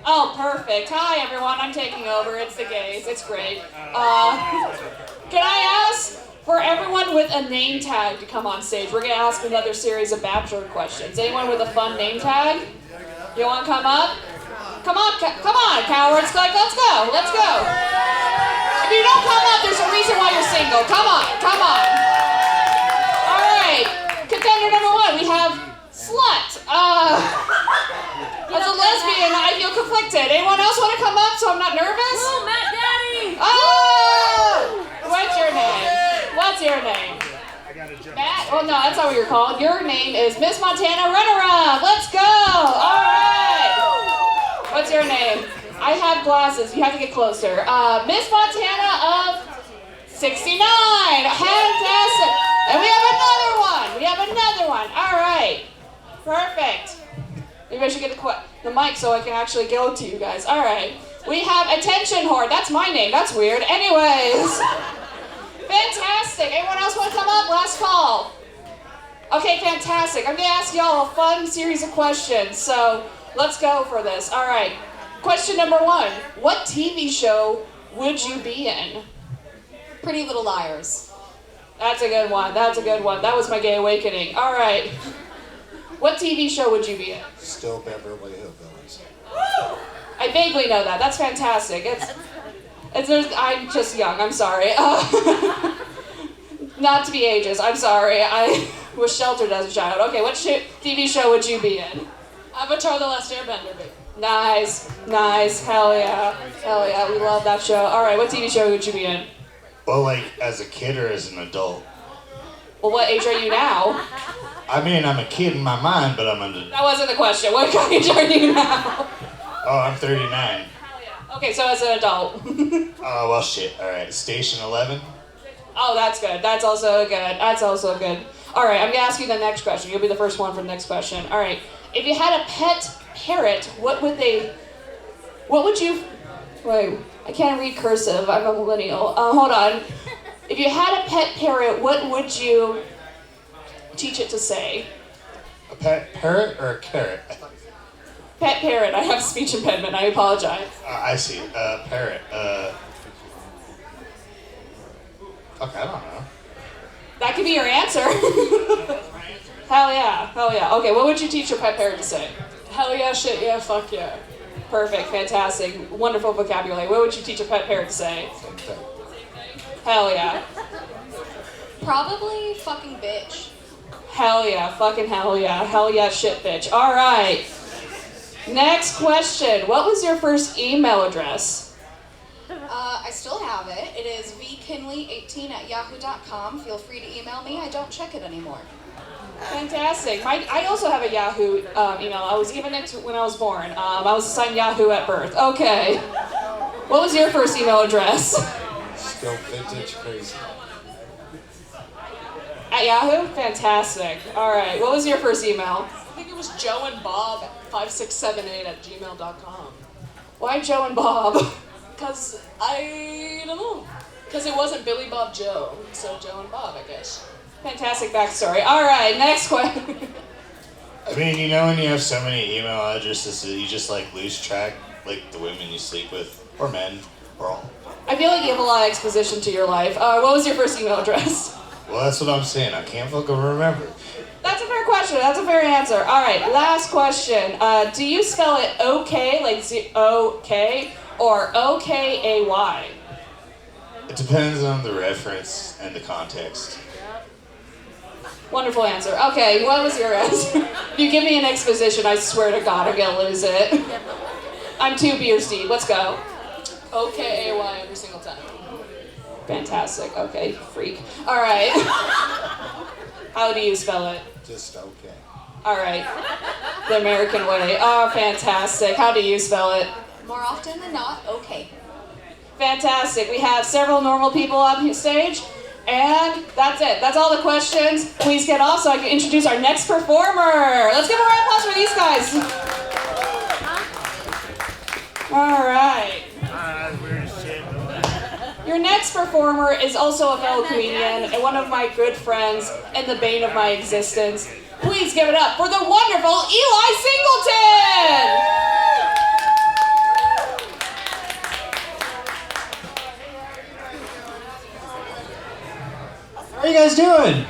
Oh, perfect. Hi, everyone. I'm taking over. It's the gays. It's great. Can I ask for everyone with a name tag to come on stage? We're going to ask another series of bachelor questions. Anyone with a fun name tag? You want to come up? Come on, cowards. Like, let's go. Let's go. If you don't come up, there's a reason why you're single. Come on. All right. Contender number one, we have Slut. As a lesbian, I feel conflicted. Anyone else want to come up so I'm not nervous? Oh, Matt Daddy! Oh! What's your name? Matt? Oh, no, that's not what you're called. Your name is Miss Montana Runner-Up. Let's go! All right! What's your name? I have glasses. You have to get closer. Miss Montana of 69. Fantastic. And we have another one. All right. Perfect. Maybe I should get the mic so I can actually go to you guys. All right. We have Attention Whore. That's my name. That's weird. Anyways. Fantastic. Anyone else want to come up? Last call. Okay, fantastic. I'm going to ask y'all a fun series of questions. So let's go for this. All right. Question number one. What TV show would you be in? Pretty Little Liars. That's a good one. That was my gay awakening. All right. What TV show would you be in? Still Beverly Hillbillies. I vaguely know that. That's fantastic. I'm just young. I'm sorry. Not to be ageist. I'm sorry. I was sheltered as a child. Okay, what TV show would you be in? Avatar: The Last Airbender, baby. Nice. Hell yeah. We love that show. All right, what TV show would you be in? Well, like, as a kid or as an adult? Well, what age are you now? I mean, I'm a kid in my mind, but I'm an adult. That wasn't the question. What age are you now? Oh, I'm 39. Hell yeah. Okay, so as an adult. Oh, well, shit. All right, Station 11. Oh, that's good. That's also good. All right, I'm going to ask you the next question. You'll be the first one for the next question. All right. If you had a pet parrot, wait, I can't read cursive. I'm a millennial. Hold on. If you had a pet parrot, what would you teach it to say? A pet parrot or a carrot? Pet parrot. I have speech impediment. I apologize. I see. Parrot. Okay, I don't know. That could be your answer. Hell yeah. Okay, what would you teach your pet parrot to say? Hell yeah, shit yeah, fuck yeah. Perfect, fantastic, wonderful vocabulary. What would you teach a pet parrot to say? Same thing. Hell yeah. Probably fucking bitch. Hell yeah, fucking hell yeah. Hell yeah, shit bitch. All right. Next question. What was your first email address? I still have it. It is vkinley18@yahoo.com. Feel free to email me. I don't check it anymore. Fantastic. I also have a Yahoo email. I was given it when I was born. I was assigned Yahoo at birth. Okay. What was your first email address? Still vintage crazy. At Yahoo? Fantastic. All right. What was your first email? I think it was Joe and Bob 5678@gmail.com. Why Joe and Bob? Because I don't know. Because it wasn't Billy Bob Joe, so Joe and Bob, I guess. Fantastic backstory. All right, next question. I mean, you know when you have so many email addresses that you just like lose track, like the women you sleep with, or men, or all. I feel like you have a lot of exposition to your life. What was your first email address? Well, that's what I'm saying. I can't fucking remember. That's a fair question. That's a fair answer. All right, last question. Do you spell it okay, like O-K, or O-K-A-Y? It depends on the reference and the context. Wonderful answer. Okay, what was your answer? If you give me an exposition, I swear to God, I'm gonna lose it. I'm 2 beers deep. Let's go. O-K-A-Y every single time. Fantastic. Okay, freak. All right. How do you spell it? Just okay. All right. The American way. Oh, fantastic. How do you spell it? More often than not, okay. Fantastic. We have several normal people on stage. And that's it. That's all the questions. Please get off so I can introduce our next performer. Let's give a round of applause for these guys. All right. Your next performer is also a fellow comedian and one of my good friends and the bane of my existence. Please give it up for the wonderful Eli Singleton! How you guys doing?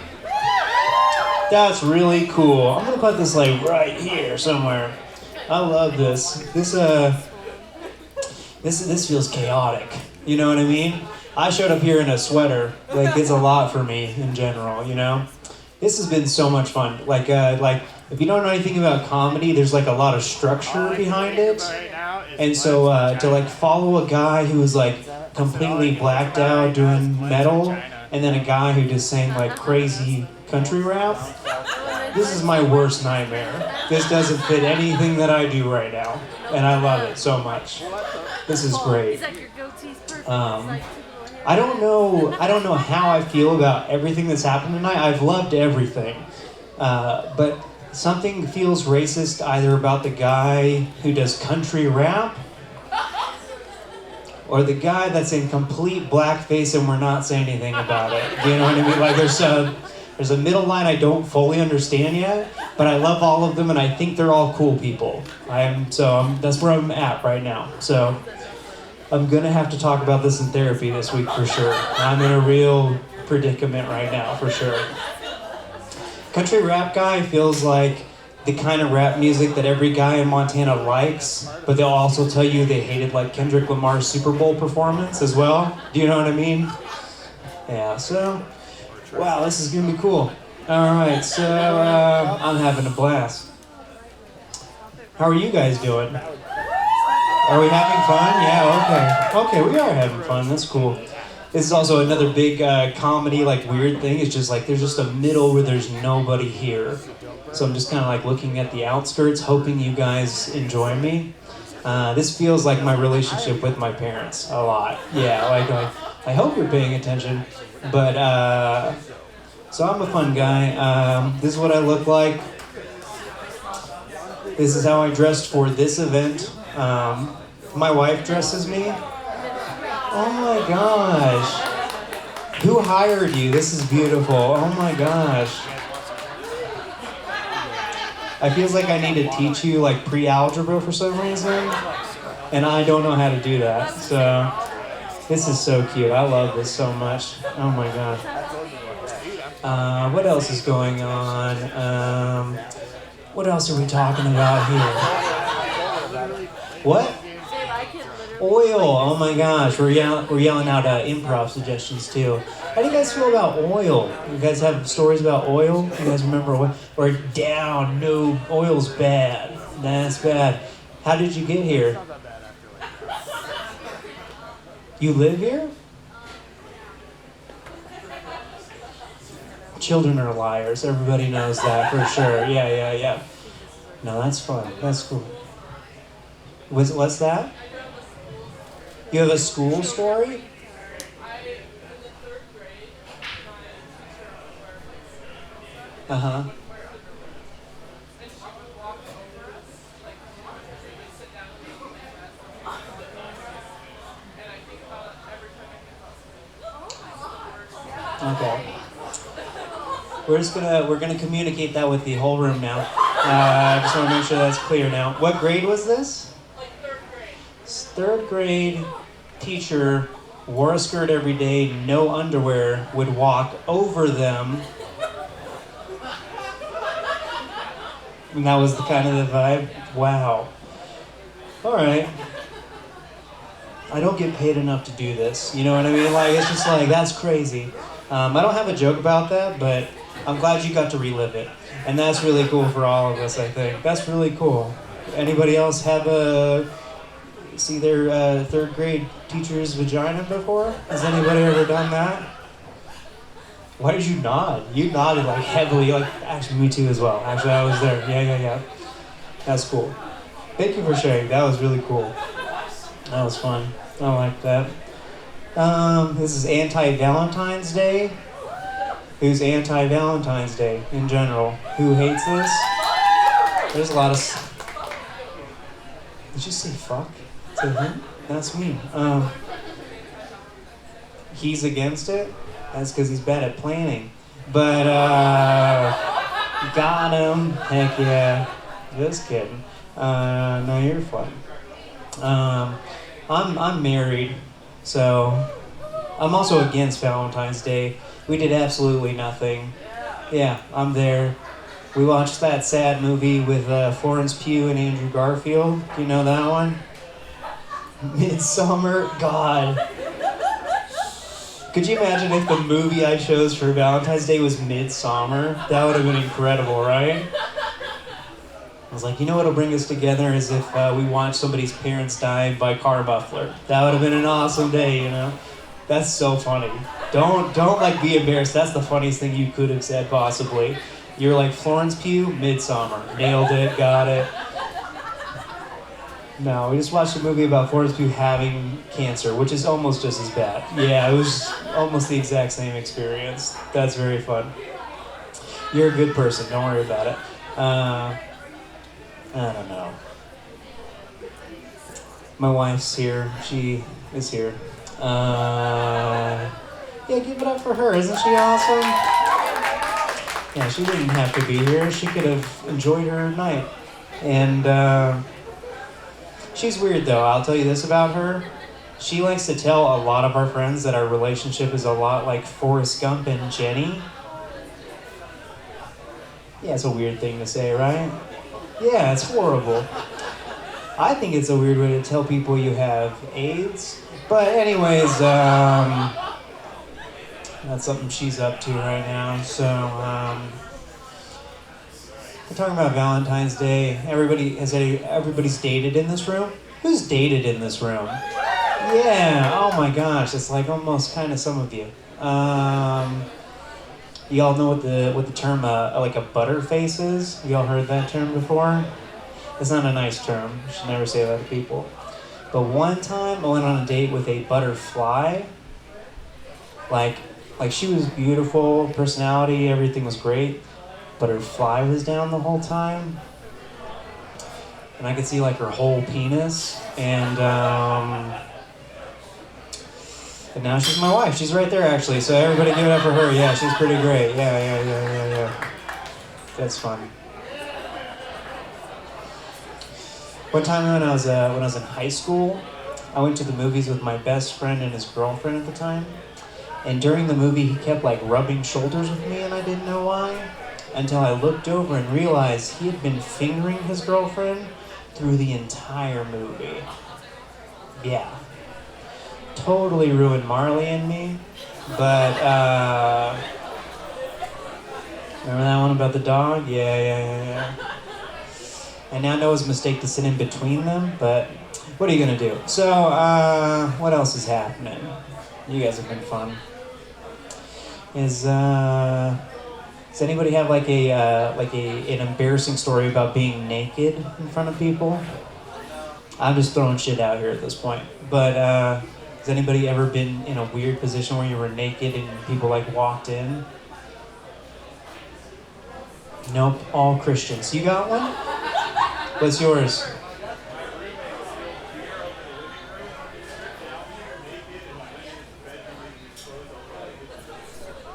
That's really cool. I'm gonna put this like right here somewhere. I love this. This feels chaotic. You know what I mean? I showed up here in a sweater. Like, it's a lot for me in general, you know? This has been so much fun. Like if you don't know anything about comedy, there's like a lot of structure behind it. And so to like follow a guy who was like completely blacked out doing metal, and then a guy who just sang like crazy country rap, this is my worst nightmare. This doesn't fit anything that I do right now, and I love it so much. This is great. I don't know how I feel about everything that's happened tonight. I've loved everything, but something feels racist either about the guy who does country rap or the guy that's in complete blackface and we're not saying anything about it. Do you know what I mean? Like there's a middle line I don't fully understand yet, but I love all of them and I think they're all cool people. That's where I'm at right now. So I'm gonna have to talk about this in therapy this week for sure. I'm in a real predicament right now for sure. Country rap guy feels like the kind of rap music that every guy in Montana likes, but they'll also tell you they hated like Kendrick Lamar's Super Bowl performance as well. Do you know what I mean? Yeah, so, wow, this is gonna be cool. All right, so I'm having a blast. How are you guys doing? Are we having fun? Yeah, okay. Okay, we are having fun, that's cool. This is also another big comedy, like weird thing. It's just like there's just a middle where there's nobody here. So I'm just kind of like looking at the outskirts, hoping you guys enjoy me. This feels like my relationship with my parents a lot. Yeah, like I hope you're paying attention. But, so I'm a fun guy. This is what I look like. This is how I dressed for this event. My wife dresses me. Oh my gosh. Who hired you? This is beautiful. Oh my gosh. I feel like I need to teach you like pre-algebra for some reason, and I don't know how to do that. So this is so cute. I love this so much. Oh my god. What else is going on? What else are we talking about here? What? Oil. Oh my gosh. We're yelling out improv suggestions too. How do you guys feel about oil? You guys have stories about oil? You guys remember oil? Or down, no, oil's bad. That's bad. How did you get here? You live here? Children are liars. Everybody knows that for sure. Yeah. No, that's fun. That's cool. What's that? You have a school story? Uh-huh. Okay. We're gonna communicate that with the whole room now. I just want to make sure that's clear now. What grade was this? Like third grade. Third grade teacher wore a skirt every day, no underwear, would walk over them. And that was the kind of the vibe? Wow. Alright. I don't get paid enough to do this. You know what I mean? Like, it's just like, that's crazy. I don't have a joke about that, but I'm glad you got to relive it. And that's really cool for all of us, I think. That's really cool. Anybody else have see their third grade teacher's vagina before? Has anybody ever done that? Why did you nod? You nodded like heavily, like, actually me too as well. Actually, I was there. Yeah. That's cool. Thank you for sharing. That was really cool. That was fun. I like that. This is Anti-Valentine's Day. Who's Anti-Valentine's Day in general? Who hates this? There's a lot of... Did you say fuck to him? That's me. He's against it? That's because he's bad at planning. But, Got him. Heck yeah. Just kidding. No, you're fun. I'm married, so I'm also against Valentine's Day. We did absolutely nothing. Yeah, I'm there. We watched that sad movie with Florence Pugh and Andrew Garfield. You know that one? Midsummer. God. Could you imagine if the movie I chose for Valentine's Day was Midsummer? That would have been incredible, right? I was like, you know what'll bring us together is if we watch somebody's parents die by car muffler. That would have been an awesome day, you know? That's so funny. Don't like be embarrassed. That's the funniest thing you could have said possibly. You're like Florence Pugh, Midsummer. Nailed it, got it. No, we just watched a movie about Florence Pugh having cancer, which is almost just as bad. Yeah, it was almost the exact same experience. That's very fun. You're a good person, don't worry about it. I don't know. My wife's here. She is here. Yeah, give it up for her. Isn't she awesome? Yeah, she didn't have to be here. She could have enjoyed her night. And, she's weird though, I'll tell you this about her. She likes to tell a lot of our friends that our relationship is a lot like Forrest Gump and Jenny. Yeah, it's a weird thing to say, right? Yeah, it's horrible. I think it's a weird way to tell people you have AIDS. But anyways, that's something she's up to right now. So, we're talking about Valentine's Day. Everybody's dated in this room? Who's dated in this room? Yeah, oh my gosh, it's like almost kind of some of you. You all know what the term like a butterface is? You all heard that term before? It's not a nice term. You should never say that to people. But one time I went on a date with a butterfly. Like she was beautiful, personality, everything was great. But her fly was down the whole time. And I could see like her whole penis. And now she's my wife. She's right there actually. So everybody give it up for her. Yeah, she's pretty great. Yeah. That's fun. One time when I was in high school, I went to the movies with my best friend and his girlfriend at the time. And during the movie, he kept like rubbing shoulders with me and I didn't know why. Until I looked over and realized he had been fingering his girlfriend through the entire movie. Yeah. Totally ruined Marley and me. But, remember that one about the dog? Yeah. I now know it was a mistake to sit in between them, but what are you gonna do? So, what else is happening? You guys have been fun. Does anybody have like an embarrassing story about being naked in front of people? I'm just throwing shit out here at this point. But has anybody ever been in a weird position where you were naked and people like walked in? Nope, all Christians. You got one? What's yours?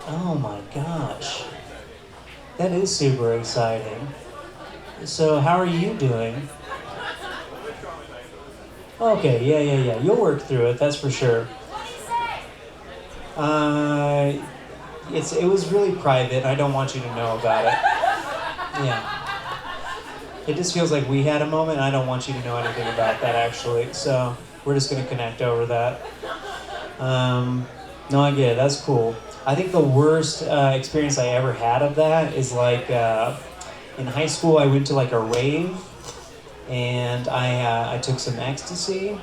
Oh my gosh. That is super exciting. So how are you doing? Okay, yeah. You'll work through it, that's for sure. It was really private. I don't want you to know about it. Yeah. It just feels like we had a moment. I don't want you to know anything about that, actually. So we're just going to connect over that. No, I get it. That's cool. I think the worst experience I ever had of that is like in high school I went to like a rave and I took some ecstasy.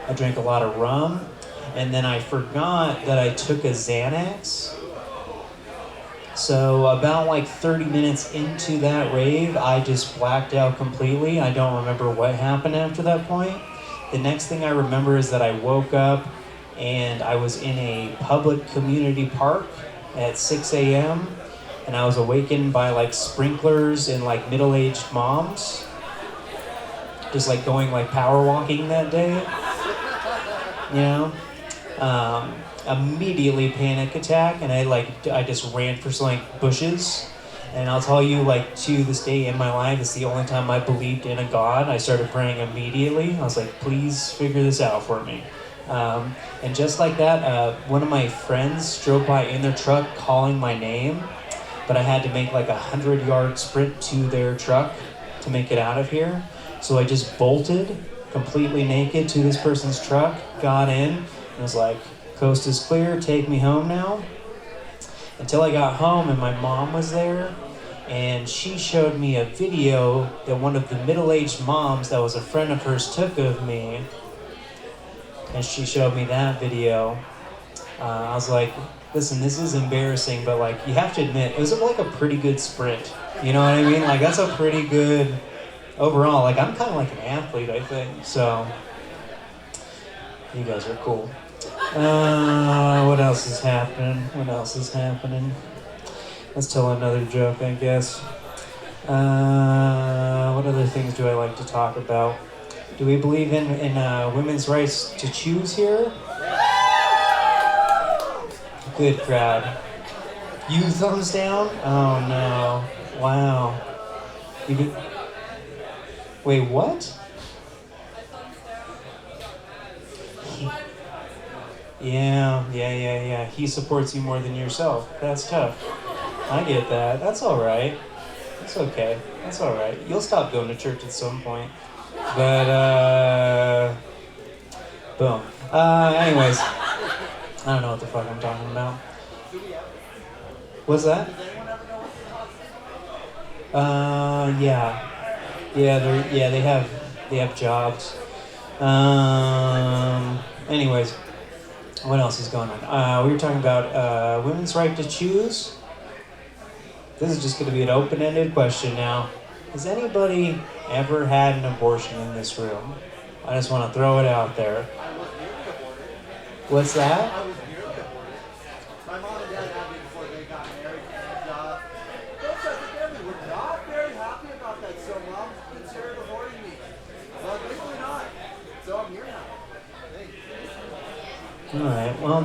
I drank a lot of rum and then I forgot that I took a Xanax. So about like 30 minutes into that rave, I just blacked out completely. I don't remember what happened after that point. The next thing I remember is that I woke up and I was in a public community park at 6 a.m. and I was awakened by like sprinklers and like middle-aged moms just like going like power walking that day, you know. Immediately panic attack and I just ran for some like bushes And I'll tell you, like, to this day in my life, it's the only time I believed in a God. I started praying immediately. I was like, please figure this out for me. And just like that, one of my friends drove by in their truck calling my name, but I had to make like a 100-yard sprint to their truck to make it out of here. So I just bolted completely naked to this person's truck, got in, and was like, coast is clear, take me home now. Until I got home and my mom was there, and she showed me a video that one of the middle-aged moms that was a friend of hers took of me. And she showed me that video. I was like, listen, this is embarrassing, but like, you have to admit, it was like a pretty good sprint. You know what I mean? Like, that's a pretty good overall. Like, I'm kind of like an athlete, I think. So, you guys are cool. What else is happening? Let's tell another joke, I guess. What other things do I like to talk about? Do we believe in women's rights to choose here? Good crowd. You thumbs down? Oh no. Wow. You did... Wait, what? Yeah. He supports you more than yourself. That's tough. I get that. That's alright. It's okay. That's alright. You'll stop going to church at some point. But, boom. Anyways, I don't know what the fuck I'm talking about. What's that? Yeah, they have jobs. Anyways, what else is going on? We were talking about women's right to choose. This is just going to be an open-ended question now. Has anybody ever had an abortion in this room? I just want to throw it out there. What's that? I was near the abortion. My mom and dad had me before they got married, and both sides of the family were not very happy about that, so mom considered aborting me. But legally not. So I'm here now. Thanks. Alright, well,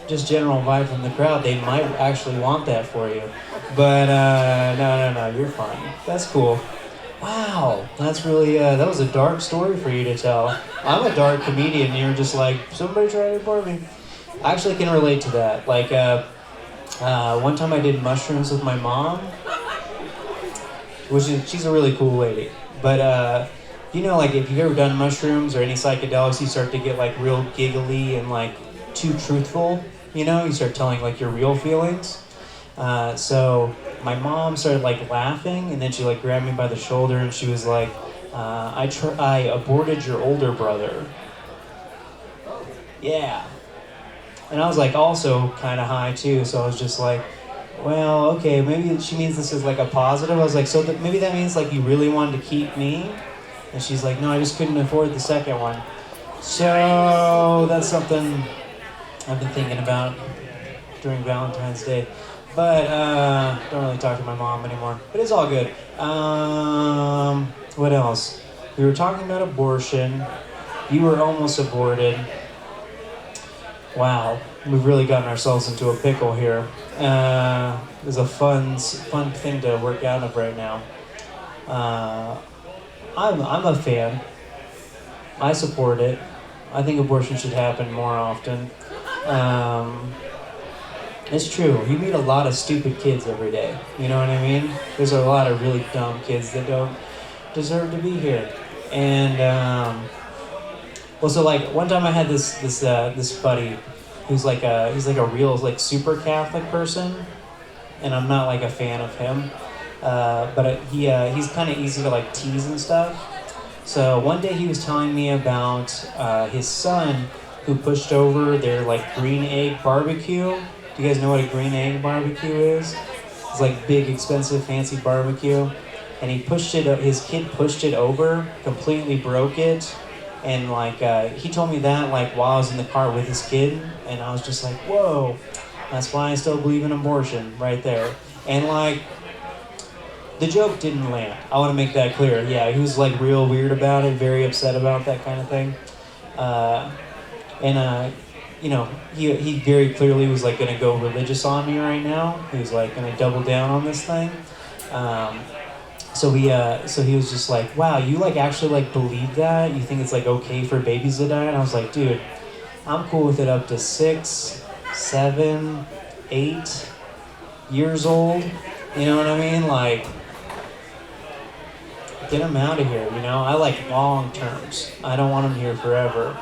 just general vibe from the crowd, they might actually want that for you. But, no, you're fine. That's cool. Wow, that's really, that was a dark story for you to tell. I'm a dark comedian, and you're just like, somebody try to report me. I actually can relate to that. Like, one time I did mushrooms with my mom, she's a really cool lady. But, you know, like, if you've ever done mushrooms or any psychedelics, you start to get, like, real giggly and, like, too truthful, you know? You start telling, like, your real feelings. So my mom started like laughing, and then she like grabbed me by the shoulder and she was like, I aborted your older brother. Yeah. And I was like also kind of high too, so I was just like, well, okay, maybe she means this is like a positive. I was like, so maybe that means like you really wanted to keep me? And she's like, no, I just couldn't afford the second one. So that's something I've been thinking about during Valentine's Day. But, don't really talk to my mom anymore. But it's all good. What else? We were talking about abortion. You were almost aborted. Wow. We've really gotten ourselves into a pickle here. It's a fun thing to work out of right now. I'm a fan. I support it. I think abortion should happen more often. It's true. You meet a lot of stupid kids every day. You know what I mean? There's a lot of really dumb kids that don't deserve to be here. And well, so like one time I had this buddy who's like he's like a real like super Catholic person, and I'm not like a fan of him. But he's kind of easy to like tease and stuff. So one day he was telling me about his son who pushed over their like green egg barbecue. Do you guys know what a green egg barbecue is? It's like big, expensive, fancy barbecue. And his kid pushed it over, completely broke it. And like, he told me that like while I was in the car with his kid. And I was just like, whoa, that's why I still believe in abortion right there. And like, the joke didn't land. I want to make that clear. Yeah, he was like real weird about it, very upset about that kind of thing. you know, he very clearly was like gonna go religious on me right now. He was like gonna double down on this thing. So he was just like, wow, you like actually like believe that? You think it's like okay for babies to die? And I was like, dude, I'm cool with it up to 6, 7, 8 years old. You know what I mean? Like, get them out of here, you know? I like long terms. I don't want them here forever.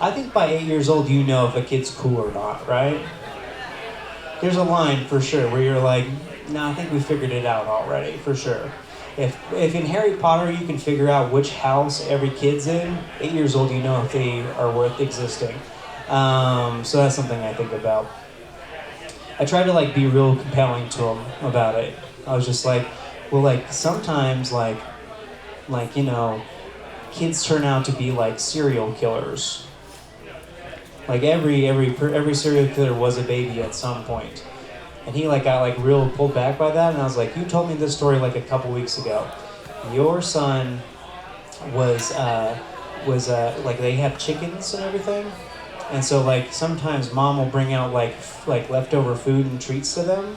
I think by 8 years old, you know if a kid's cool or not, right? There's a line for sure where you're like, no, I think we figured it out already, for sure. If in Harry Potter you can figure out which house every kid's in, 8 years old, you know if they are worth existing. So that's something I think about. I tried to like be real compelling to him about it. I was just like, well, like sometimes like you know, kids turn out to be like serial killers. Like every serial killer was a baby at some point. And he like got like real pulled back by that, and I was like, you told me this story like a couple weeks ago. Your son was like they have chickens and everything, and so like sometimes mom will bring out like leftover food and treats to them,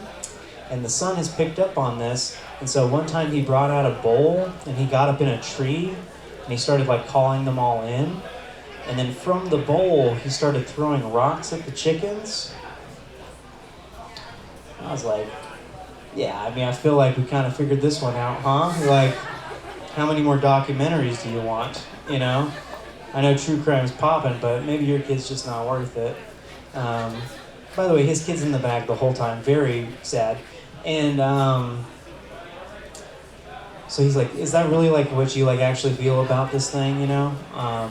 and the son has picked up on this, and so one time he brought out a bowl and he got up in a tree and he started like calling them all in, and then from the bowl he started throwing rocks at the chickens. I was like, yeah, I mean, I feel like we kind of figured this one out, huh? Like, how many more documentaries do you want, you know? I know true crime's popping, but maybe your kid's just not worth it. By the way, his kid's in the bag the whole time, very sad. And so he's like, is that really like what you like actually feel about this thing, you know? I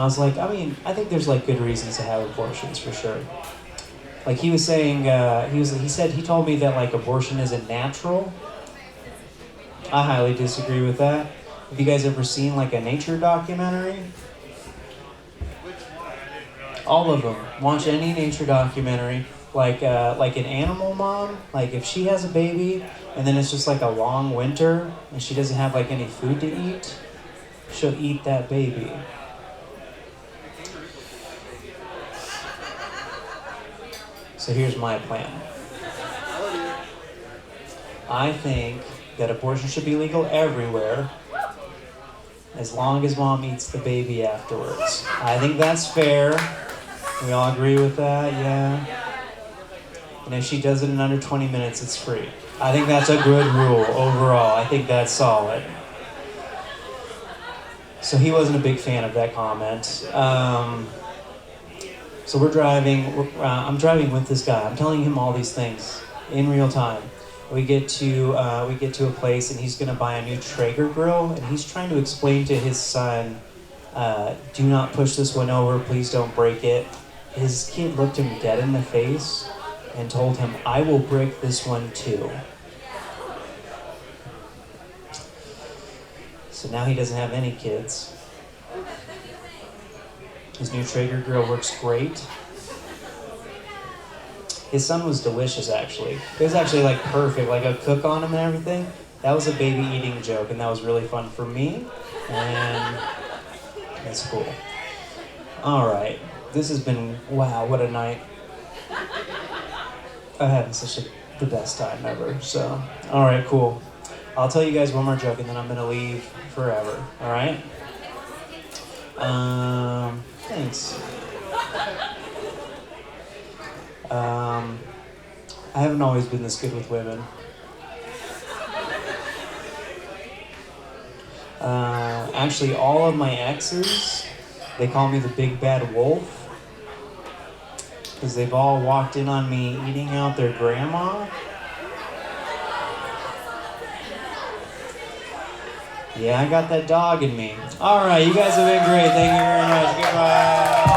was like, I mean, I think there's like good reasons to have abortions for sure. Like he was saying, he told me that like abortion isn't natural. I highly disagree with that. Have you guys ever seen like a nature documentary? All of them. Watch any nature documentary. Like an animal mom, like if she has a baby and then it's just like a long winter and she doesn't have like any food to eat, she'll eat that baby. So here's my plan. I think that abortion should be legal everywhere as long as mom eats the baby afterwards. I think that's fair. We all agree with that, yeah? And if she does it in under 20 minutes, it's free. I think that's a good rule overall. I think that's solid. So he wasn't a big fan of that comment. So we're driving, I'm driving with this guy. I'm telling him all these things in real time. We get to a place and he's gonna buy a new Traeger grill, and he's trying to explain to his son, do not push this one over, please don't break it. His kid looked him dead in the face and told him, I will break this one too. So now he doesn't have any kids. His new Traeger grill works great. His son was delicious, actually. It was actually like perfect, like a cook on him and everything. That was a baby eating joke, and that was really fun for me. And that's cool. All right, this has been, wow, what a night. I'm having the best time ever, so. All right, cool. I'll tell you guys one more joke, and then I'm gonna leave forever, all right? Thanks. I haven't always been this good with women. Actually, all of my exes, they call me the big bad wolf because they've all walked in on me eating out their grandma. Yeah, I got that dog in me. All right, you guys have been great. Thank you very much. Goodbye.